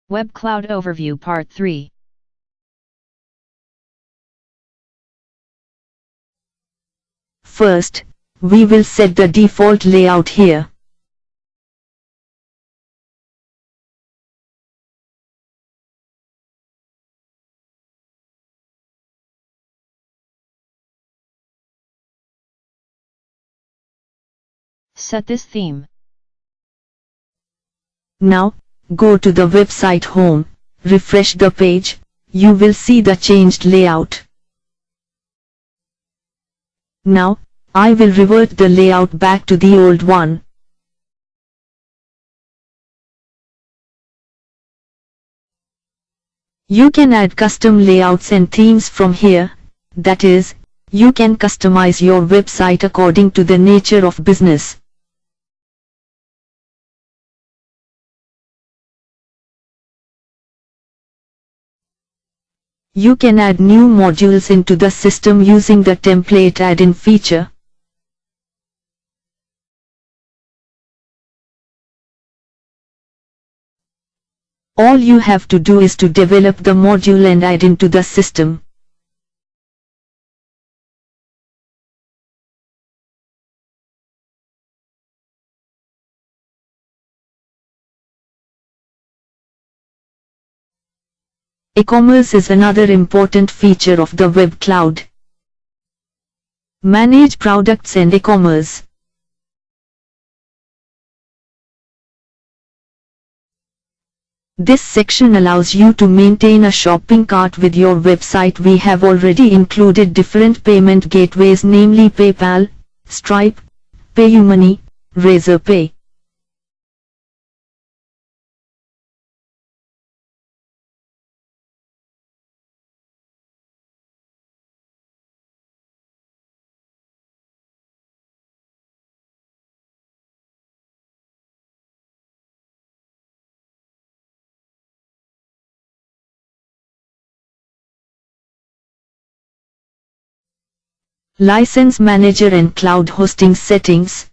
WebCloud Overview Part 3. First, we will set the default layout here. Set this theme. Now, go to the website home, refresh the page, you will see the changed layout. Now, I will revert the layout back to the old one. You can add custom layouts and themes from here, that is, you can customize your website according to the nature of business. You can add new modules into the system using the template add-in feature. All you have to do is to develop the module and add into the system. Ecommerce is another important feature of the WebCloud. Manage products and e-commerce. This section allows you to maintain a shopping cart with your website. We have already included different payment gateways, namely PayPal, Stripe, PayUmoney, Razorpay. License Manager and Cloud Hosting Settings.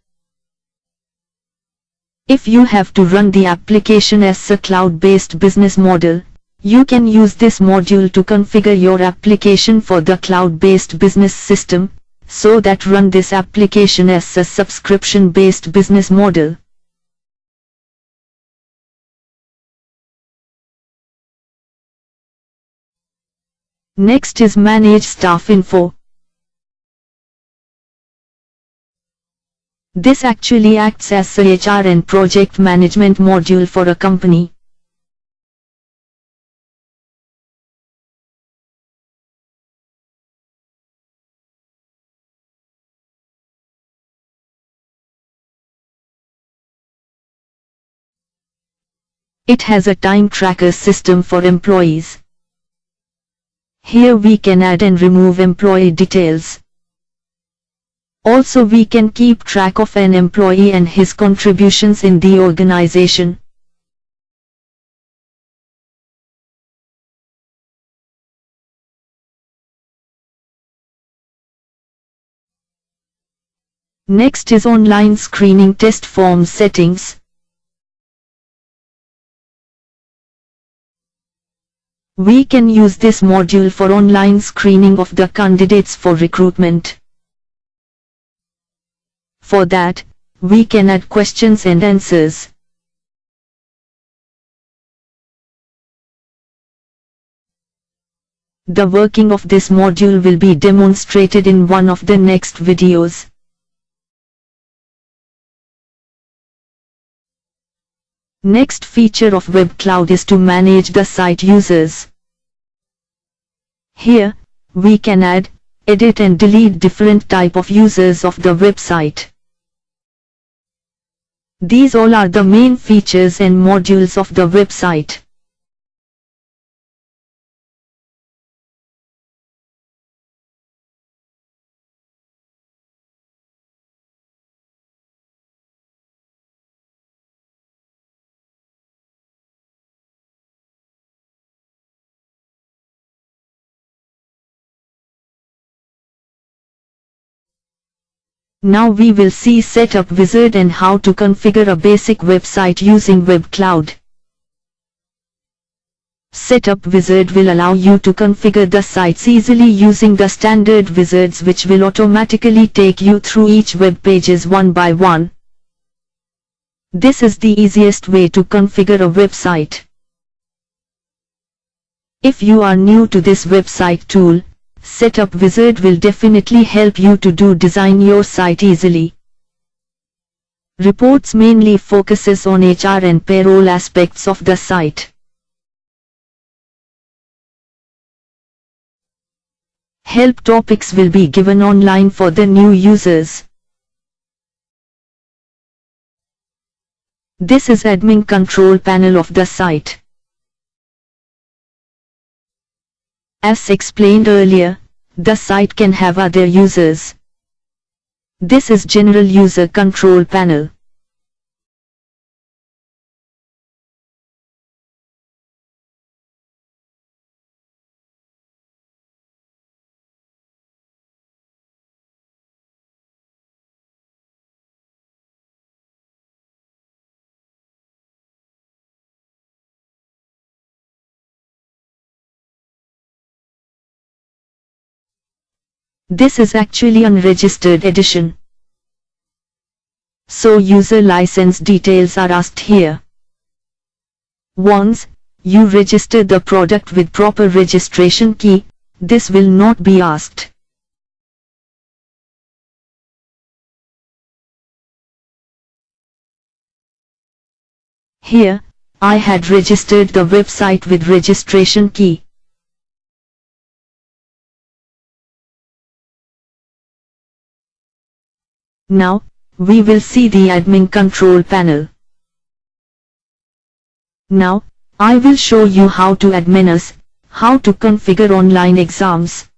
If you have to run the application as a cloud-based business model, you can use this module to configure your application for the cloud-based business system, so that run this application as a subscription-based business model. Next is Manage Staff Info. This actually acts as a HR and project management module for a company. It has a time tracker system for employees. Here we can add and remove employee details. Also, we can keep track of an employee and his contributions in the organization. Next is Online Screening Test Form Settings. We can use this module for online screening of the candidates for recruitment. For that, we can add questions and answers. The working of this module will be demonstrated in one of the next videos. Next feature of WebCloud is to manage the site users. Here, we can add, edit and delete different type of users of the website. These all are the main features and modules of the website. Now we will see Setup Wizard and how to configure a basic website using WebCloud. Setup Wizard will allow you to configure the sites easily using the standard wizards, which will automatically take you through each web pages one by one. This is the easiest way to configure a website. If you are new to this website tool, Setup Wizard will definitely help you to design your site easily. Reports mainly focuses on HR and payroll aspects of the site. Help topics will be given online for the new users. This is admin control panel of the site. As explained earlier, the site can have other users. This is general user control panel. This is actually unregistered edition. So user license details are asked here. Once you register the product with proper registration key, this will not be asked. Here, I had registered the website with registration key. Now, we will see the admin control panel. Now, I will show you how to admin how to configure online exams.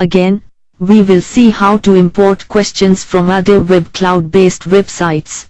Again, we will see how to import questions from other WebCloud-based websites.